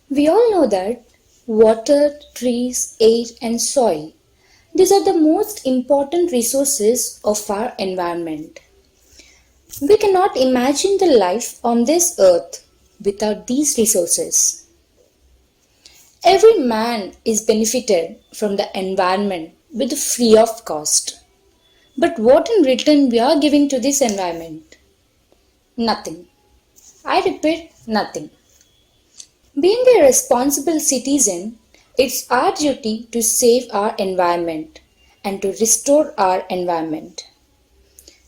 We all know that water, trees, air, and soil, these are the most important resources of our environment. We cannot imagine the life on this earth without these resources. Every man is benefited from the environment with free of cost. But what in return we are giving to this environment? Nothing. I repeat, nothing. Being a responsible citizen, it's our duty to save our environment and to restore our environment.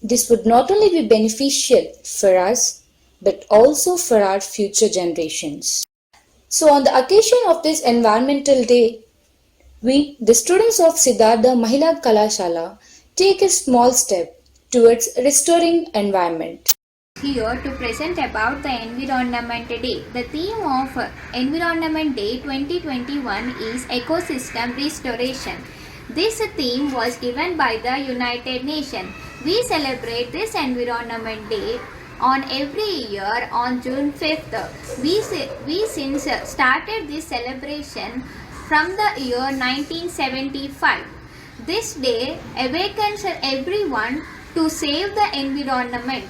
This would not only be beneficial for us but also for our future generations. So, on the occasion of this Environmental Day, we, the students of Siddhartha Mahila Kalashala, take a small step towards restoring environment. Here to present about the Environment Day. The theme of Environment Day 2021 is Ecosystem Restoration. This theme was given by the United Nations. We celebrate this Environment Day on every year on June 5th. We since started this celebration from the year 1975. This day awakens everyone to save the environment.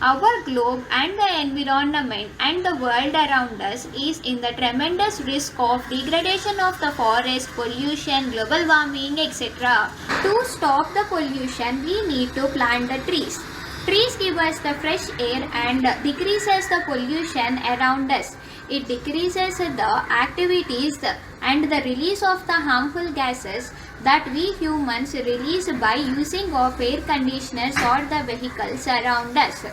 Our globe and the environment and the world around us is in the tremendous risk of degradation of the forest, pollution, global warming, etc. To stop the pollution, we need to plant the trees. Trees give us the fresh air and decreases the pollution around us. It decreases the activities and the release of the harmful gases that we humans release by using of air conditioners or the vehicles around us.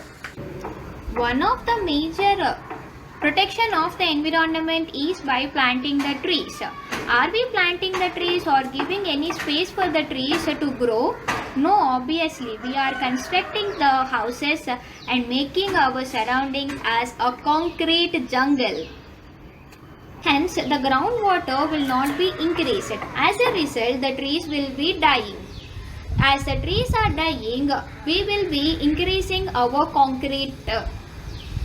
One of the major protection of the environment is by planting the trees. Are we planting the trees or giving any space for the trees to grow? No, obviously we are constructing the houses and making our surroundings as a concrete jungle. Hence, the groundwater will not be increased. As a result, the trees will be dying. As the trees are dying, we will be increasing our concrete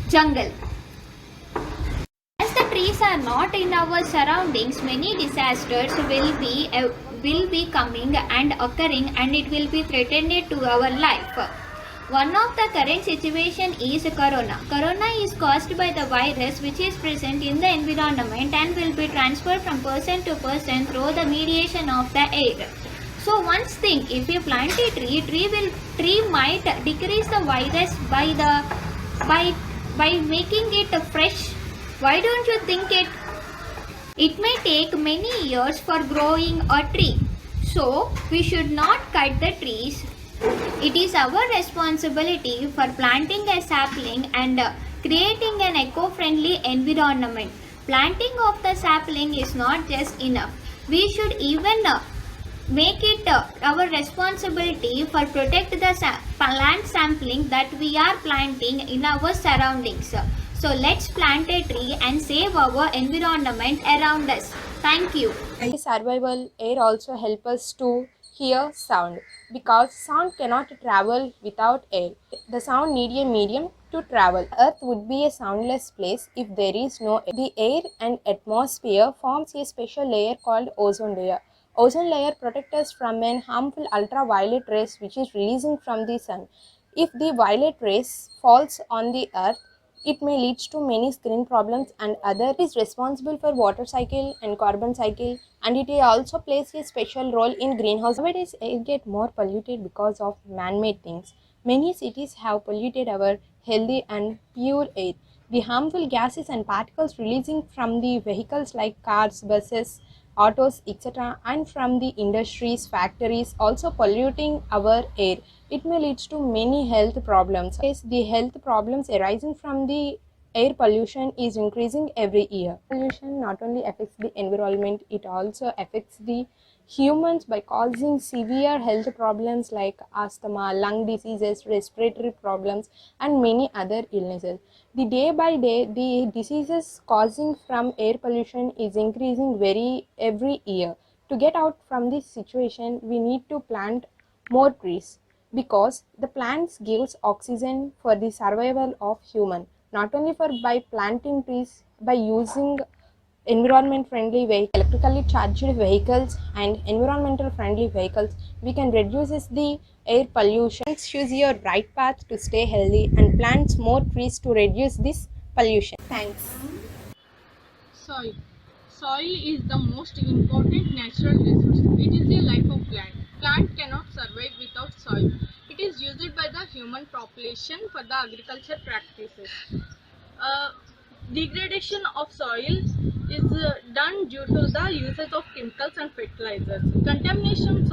jungle. As the trees are not in our surroundings, many disasters will be coming and occurring, and it will be threatened to our life. One of the current situation is corona. Corona is caused by the virus which is present in the environment and will be transferred from person to person through the mediation of the air. So once think, if you plant a tree might decrease the virus by making it fresh. Why don't you think it? It may take many years for growing a tree. So we should not cut the trees. It is our responsibility for planting a sapling and creating an eco-friendly environment. Planting of the sapling is not just enough. We should even make it our responsibility for protect the plant sampling that we are planting in our surroundings. So let's plant a tree and save our environment around us. Thank you. Survival air also help us to hear sound because sound cannot travel without air. The sound need a medium to travel. Earth would be a soundless place if there is no air. The air and atmosphere forms a special layer called ozone layer. Ozone layer protects us from an harmful ultraviolet rays which is releasing from the sun. If the violet rays falls on the earth, it may lead to many skin problems and other is responsible for water cycle and carbon cycle, and it also plays a special role in greenhouse. Nowadays air get more polluted because of man-made things. Many cities have polluted our healthy and pure air. The harmful gases and particles releasing from the vehicles like cars, buses, autos, etc., and from the industries, factories also polluting our air. It may lead to many health problems. Yes, the health problems arising from the air pollution is increasing every year. Pollution not only affects the environment, it also affects the humans by causing severe health problems like asthma, lung diseases, respiratory problems, and many other illnesses. The day by day, the diseases causing from air pollution is increasing every year. To get out from this situation, we need to plant more trees because the plants gives oxygen for the survival of human. Not only for by planting trees, by using environment-friendly electrically charged vehicles and environmental-friendly vehicles, we can reduce the air pollution. Choose your right path to stay healthy and plant more trees to reduce this pollution. Thanks. Soil. Soil is the most important natural resource. It is the life of plant. Plant cannot survive without soil. It is used by the human population for the agriculture practices. Uh, Degradation of soil is done due to the usage of chemicals and fertilizers. Contamination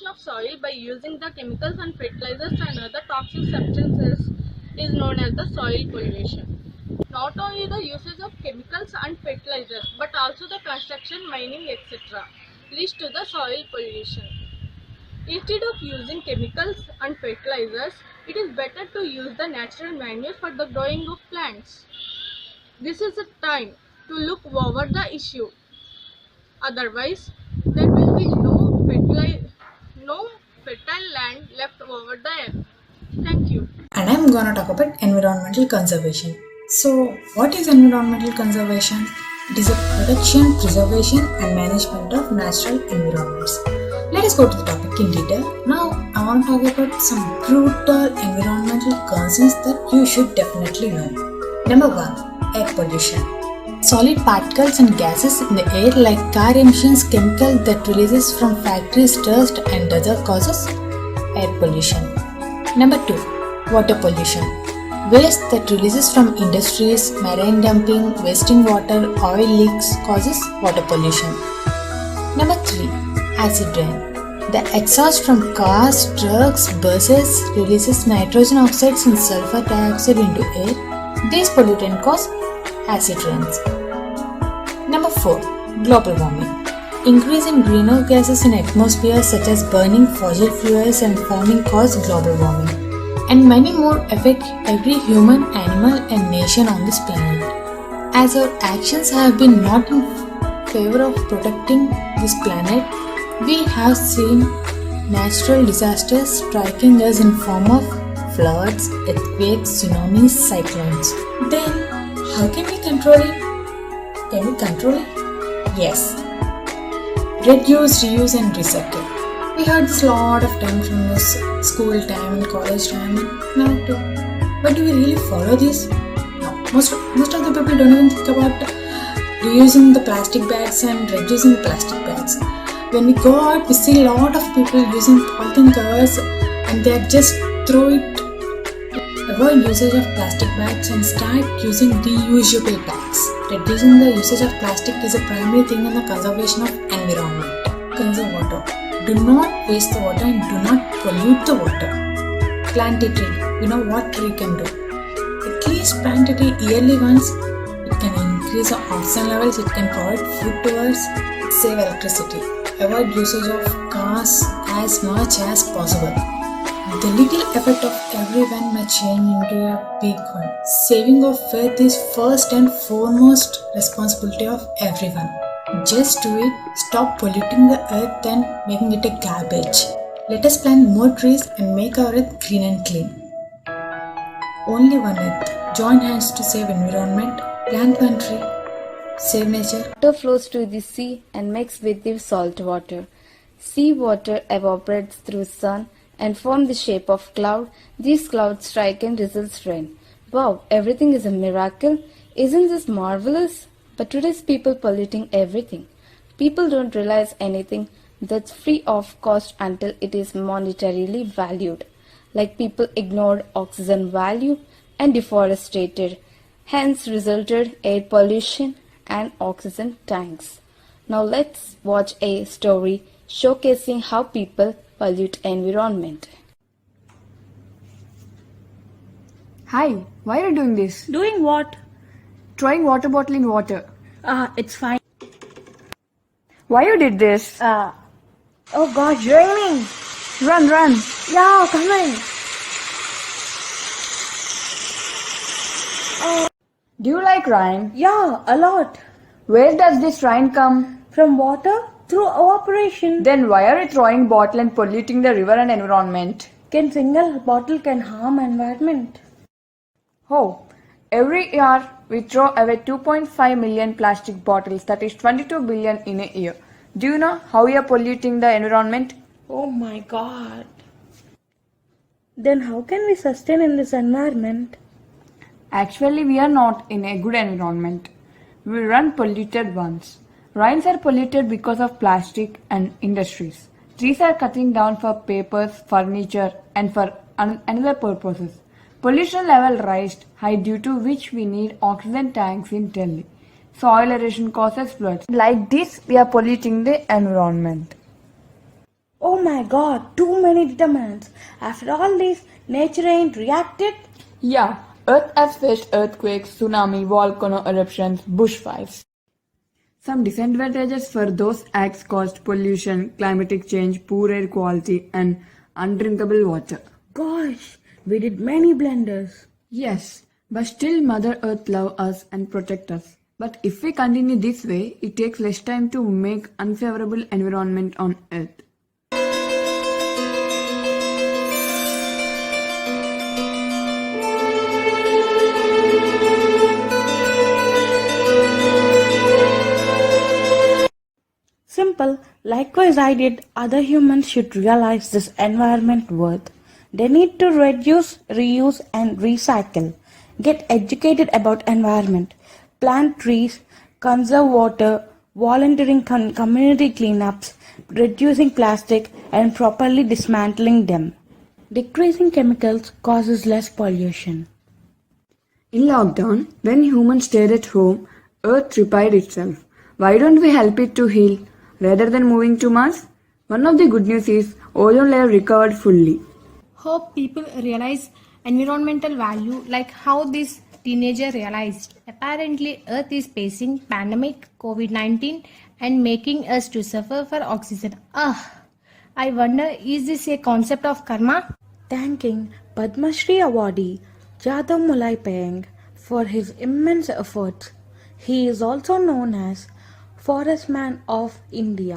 of soil by using the chemicals and fertilizers and other toxic substances is known as the soil pollution. Not only the usage of chemicals and fertilizers, but also the construction, mining, etc. leads to the soil pollution. Instead of using chemicals and fertilizers, it is better to use the natural manure for the growing of plants. This is a time to look over the issue. Otherwise, there will be no fertile land left over the earth. Thank you. And I'm gonna talk about environmental conservation. So, what is environmental conservation? It is a protection, preservation, and management of natural environments. Let us go to the topic in detail. Now, I want to talk about some brutal environmental concerns that you should definitely know. Number 1, air pollution. Solid particles and gases in the air like car emissions, chemical that releases from factories, dust and other causes air pollution. Number 2, water pollution. Waste that releases from industries, marine dumping, wasting water, oil leaks causes water pollution. Number 3, acid rain. The exhaust from cars, trucks, buses releases nitrogen oxides and sulfur dioxide into air. These pollutants cause acid rains. Number 4, global warming. Increase in greenhouse gases in atmosphere such as burning fossil fuels and farming cause global warming. And many more affect every human, animal and nation on this planet. As our actions have been not in favor of protecting this planet, we have seen natural disasters striking us in form of floods, earthquakes, tsunamis, cyclones. Then, how can we control it? Can we control it? Yes. Reduce, reuse and recycle. We heard this a lot of time from this school time and college time and now too. But do we really follow this? No. Most of the people don't even think about reusing the plastic bags and reducing the plastic bags. When we go out, we see a lot of people using polythene covers and they just throw it. Avoid usage of plastic bags and start using reusable bags. Reducing the usage of plastic is a primary thing in the conservation of environment. Conserve water. Do not waste the water and do not pollute the water. Plant a tree. You know what tree can do. At least plant a tree yearly once. It can increase the oxygen levels. It can provide food to us. Save electricity. Avoid usage of cars as much as possible. The little effort of everyone may change into a big one. Saving of earth is first and foremost responsibility of everyone. Just do it. Stop polluting the earth and making it a garbage. Let us plant more trees and make our earth green and clean. Only one earth. Join hands to save environment. Plant one tree. Save nature. Water flows to the sea and mixes with the salt water. Sea water evaporates through sun and form the shape of cloud. These clouds strike and results rain. Wow, everything is a miracle. Isn't this marvelous? But today's people polluting everything. People don't realize anything that's free of cost until it is monetarily valued. Like people ignored oxygen value and deforested. Hence resulted air pollution and oxygen tanks. Now let's watch a story showcasing how people pollute environment. Hi, why are you doing this? Doing what? Throwing water bottle in water. It's fine. Why you did this? Oh gosh, raining. Run, run. Yeah, coming. Do you like rain? Yeah, a lot. Where does this rain come? From water through evaporation. Then why are you throwing bottle and polluting the river and environment? Can single bottle can harm environment? Oh, Every year, we throw away 2.5 million plastic bottles, that is 22 billion in a year. Do you know how we are polluting the environment? Oh my god. Then how can we sustain in this environment? Actually, we are not in a good environment. We run polluted ones. Rains are polluted because of plastic and industries. Trees are cutting down for papers, furniture, and for another purposes. Pollution level raised high, due to which we need oxygen tanks in Delhi. Soil erosion causes floods. Like this, we are polluting the environment. Oh my god, too many determinants. After all this, nature ain't reacted? Yeah, Earth has faced earthquakes, tsunami, volcano eruptions, bushfires. Some disadvantages for those acts caused pollution, climatic change, poor air quality, and undrinkable water. Gosh, we did many blunders. Yes, but still Mother Earth loves us and protect us. But if we continue this way, it takes less time to make unfavorable environment on Earth. Simple. Likewise, I did. Other humans should realize this environment worth. They need to reduce, reuse, and recycle. Get educated about environment. Plant trees, conserve water, volunteering community cleanups, reducing plastic, and properly dismantling them. Decreasing chemicals causes less pollution. In lockdown, when humans stayed at home, Earth repaired itself. Why don't we help it to heal rather than moving to Mars? One of the good news is ozone layer recovered fully. Hope people realize environmental value like how this teenager realized. Apparently, Earth is facing pandemic COVID-19 and making us to suffer for oxygen. I wonder, is this a concept of karma? Thanking Padma Shri awardee Jadhav Mulai Payeng for his immense efforts. He is also known as Forest Man of India.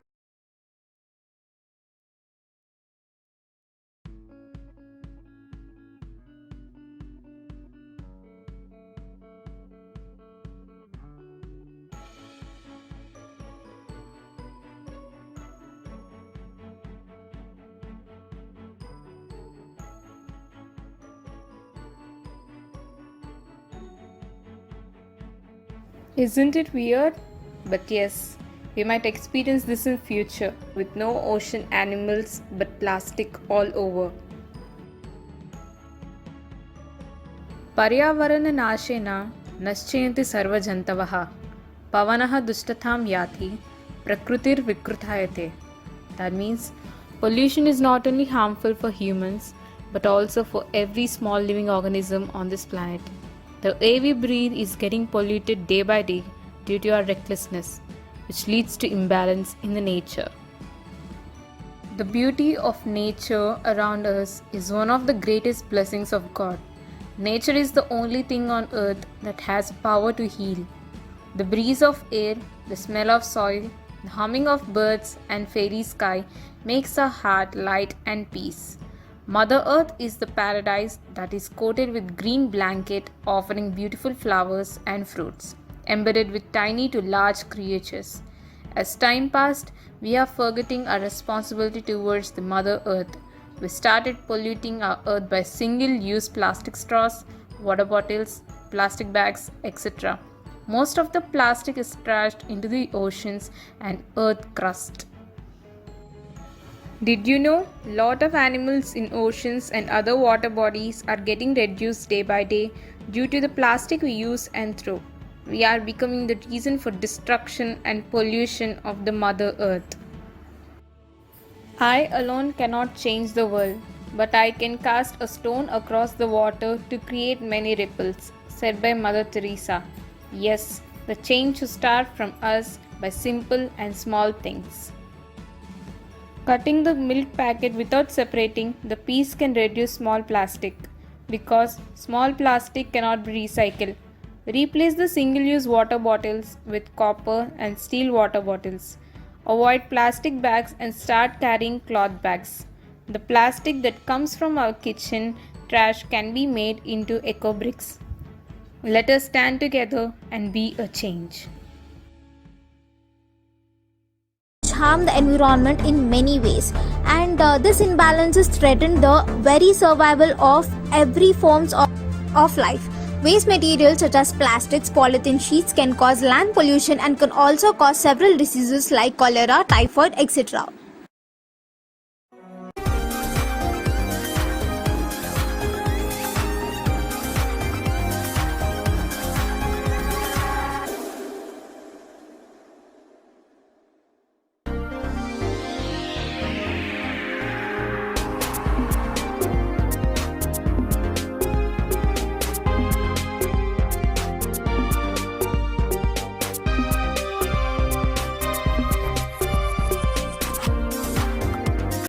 Isn't it weird? But yes, we might experience this in future with no ocean animals but plastic all over. पर्यावरणनाशेन नश्यन्ति सर्वजन्तवः पवनः दुष्टतां याति प्रकृतिर्विकृतायते. That means pollution is not only harmful for humans but also for every small living organism on this planet. The air we breathe is getting polluted day by day due to our recklessness, which leads to imbalance in the nature. The beauty of nature around us is one of the greatest blessings of God. Nature is the only thing on earth that has power to heal. The breeze of air, the smell of soil, the humming of birds and fairy sky makes our heart light and peace. Mother Earth is the paradise that is coated with green blanket offering beautiful flowers and fruits, embedded with tiny to large creatures. As time passed, we are forgetting our responsibility towards the Mother Earth. We started polluting our earth by single-use plastic straws, water bottles, plastic bags, etc. Most of the plastic is trashed into the oceans and earth crust. Did you know lot of animals in oceans and other water bodies are getting reduced day by day due to the plastic we use and throw? We are becoming the reason for destruction and pollution of the Mother Earth. I alone cannot change the world, but I can cast a stone across the water to create many ripples, said by Mother Teresa. Yes, the change should start from us by simple and small things. Cutting the milk packet without separating the piece can reduce small plastic. Because small plastic cannot be recycled, replace the single-use water bottles with copper and steel water bottles. Avoid plastic bags and start carrying cloth bags. The plastic that comes from our kitchen trash can be made into eco bricks. Let us stand together and be a change. Harm the environment in many ways, and this imbalances threaten the very survival of every forms of life. Waste materials such as plastics, polythene sheets can cause land pollution and can also cause several diseases like cholera, typhoid, etc.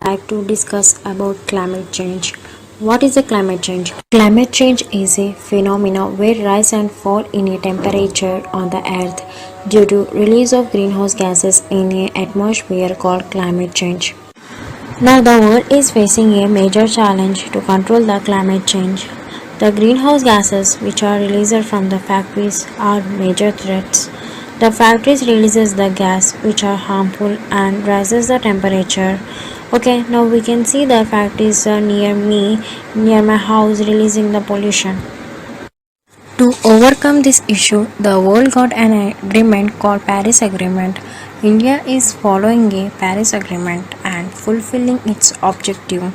Like to discuss about climate change. What is a climate change? Climate change is a phenomenon where rise and fall in a temperature on the earth due to release of greenhouse gases in a atmosphere called climate change. Now the world is facing a major challenge to control the climate change. The greenhouse gases which are released from the factories are major threats. The factories releases the gas which are harmful and raises the temperature. Okay, now we can see the factories near my house releasing the pollution. To overcome this issue, the world got an agreement called Paris Agreement. India is following a Paris Agreement and fulfilling its objective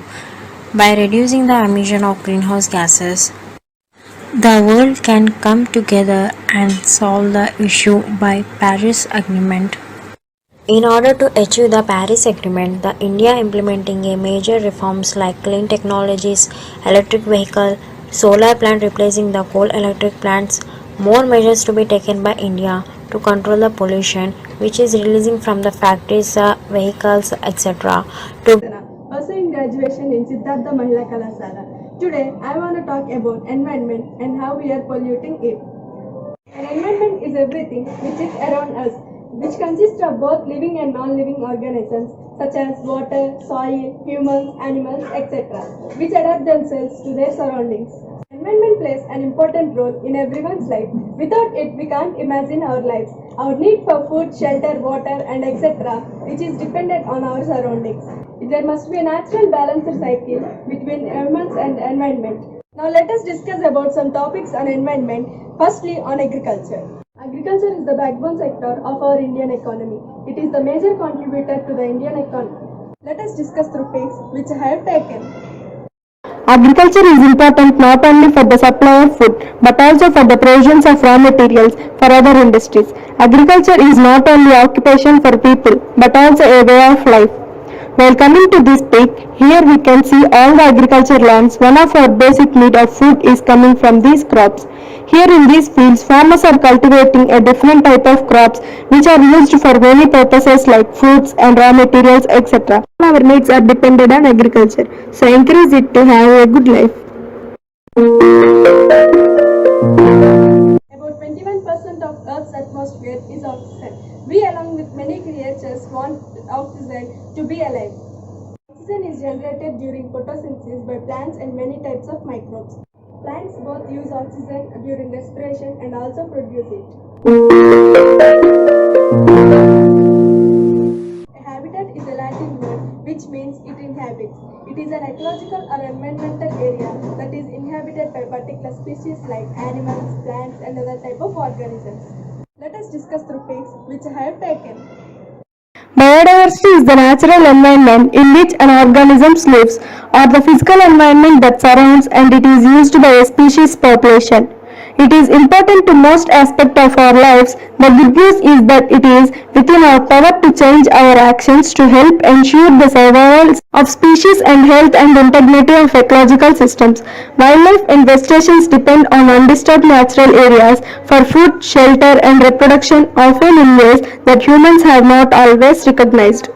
by reducing the emission of greenhouse gases. The world can come together and solve the issue by Paris Agreement. In order to achieve the Paris Agreement, the India implementing a major reforms like clean technologies, electric vehicle, solar plant replacing the coal electric plants, more measures to be taken by India to control the pollution which is releasing from the factories, vehicles, etc. Also in graduation in Siddhartha Mahila Kalasala. Today I want to talk about environment and how we are polluting it. An environment is everything which is around us, which consists of both living and non-living organisms such as water, soil, humans, animals, etc., which adapt themselves to their surroundings. Environment plays an important role in everyone's life. Without it, we can't imagine our lives. Our need for food, shelter, water, and etc., which is dependent on our surroundings. There must be a natural balanced cycle between humans and environment. Now let us discuss about some topics on environment. Firstly, on agriculture. Agriculture is the backbone sector of our Indian economy. It is the major contributor to the Indian economy. Let us discuss through things which I have taken. Agriculture is important not only for the supply of food but also for the provisions of raw materials for other industries. Agriculture is not only occupation for people but also a way of life. While coming to this peak, here we can see all the agriculture lands. One of our basic need of food is coming from these crops. Here in these fields, farmers are cultivating a different type of crops which are used for many purposes like foods and raw materials, etc. All our needs are dependent on agriculture, so encourage it to have a good life. About 21% of Earth's atmosphere is oxygen. We, along with many creatures, want oxygen to be alive. Oxygen is generated during photosynthesis by plants and many types of microbes. Plants both use oxygen during respiration and also produce it. A habitat is a Latin word which means it inhabits. It is an ecological or environmental area that is inhabited by particular species like animals, plants and other type of organisms. Let us discuss through things which I have taken. Biodiversity is the natural environment in which an organism lives or the physical environment that surrounds and it is used by a species population. It is important to most aspects of our lives. The good news is that it is within our power to change our actions to help ensure the survival of species and health and integrity of ecological systems. Wildlife infestations depend on undisturbed natural areas for food, shelter and reproduction, often in ways that humans have not always recognized.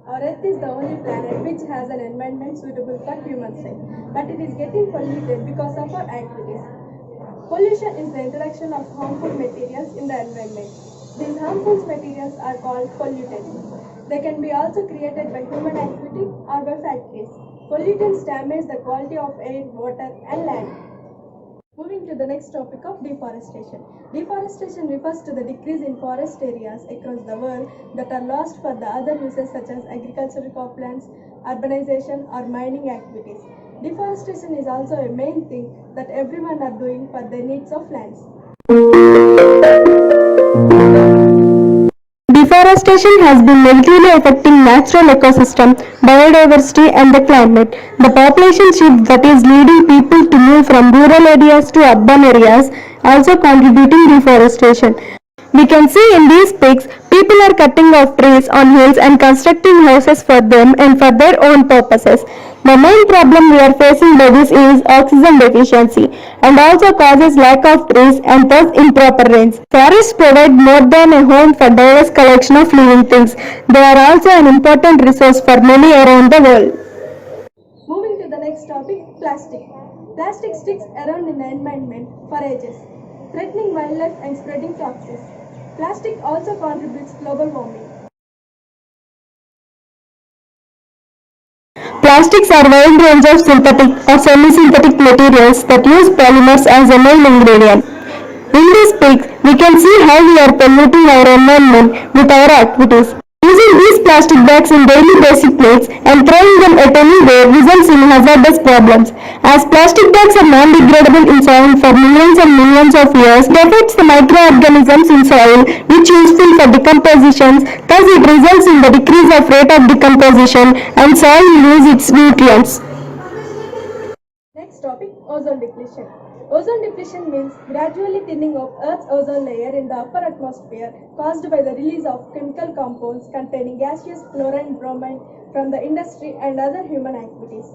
Our Earth is the only planet which has an environment suitable for humans life, but it is getting polluted because of our activities. Pollution is the introduction of harmful materials in the environment. These harmful materials are called pollutants. They can be also created by human activity or by factories. Pollutants damage the quality of air, water, and land. Moving to the next topic of deforestation. Deforestation refers to the decrease in forest areas across the world that are lost for the other uses such as agricultural croplands, urbanization, or mining activities. Deforestation is also a main thing that everyone are doing for their needs of lands. Deforestation has been negatively affecting natural ecosystem, biodiversity and the climate. The population shift that is leading people to move from rural areas to urban areas also contributing deforestation. We can see in these pics, people are cutting off trees on hills and constructing houses for them and for their own purposes. The main problem we are facing by this is oxygen deficiency and also causes lack of trees and thus improper rains. Forests provide more than a home for diverse collection of living things. They are also an important resource for many around the world. Moving to the next topic, plastic. Plastic sticks around in the environment for ages, threatening wildlife and spreading toxins. Plastic also contributes global warming. Plastics are a wide range of synthetic or semi-synthetic materials that use polymers as a main ingredient. In this pic, we can see how we are polluting our environment with our activities. Using these plastic bags in daily basic needs and throwing them at anywhere results in hazardous problems. As plastic bags are non-degradable in soil for millions and millions of years, it affects the microorganisms in soil which are useful for decomposition. Thus it results in the decrease of rate of decomposition and soil lose its nutrients. Next topic, ozone depletion. Ozone depletion means gradually thinning of Earth's ozone layer in the upper atmosphere caused by the release of chemical compounds containing gaseous chlorine, bromine from the industry and other human activities.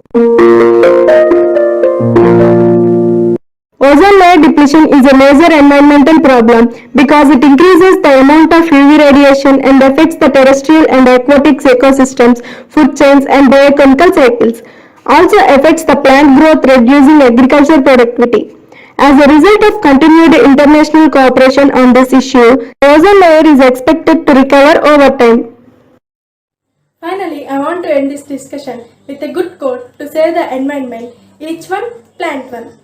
Ozone layer depletion is a major environmental problem because it increases the amount of UV radiation and affects the terrestrial and aquatic ecosystems, food chains and biochemical cycles. Also affects the plant growth, reducing agricultural productivity. As a result of continued international cooperation on this issue, the ozone layer is expected to recover over time. Finally, I want to end this discussion with a good quote to save the environment. Each one, plant one.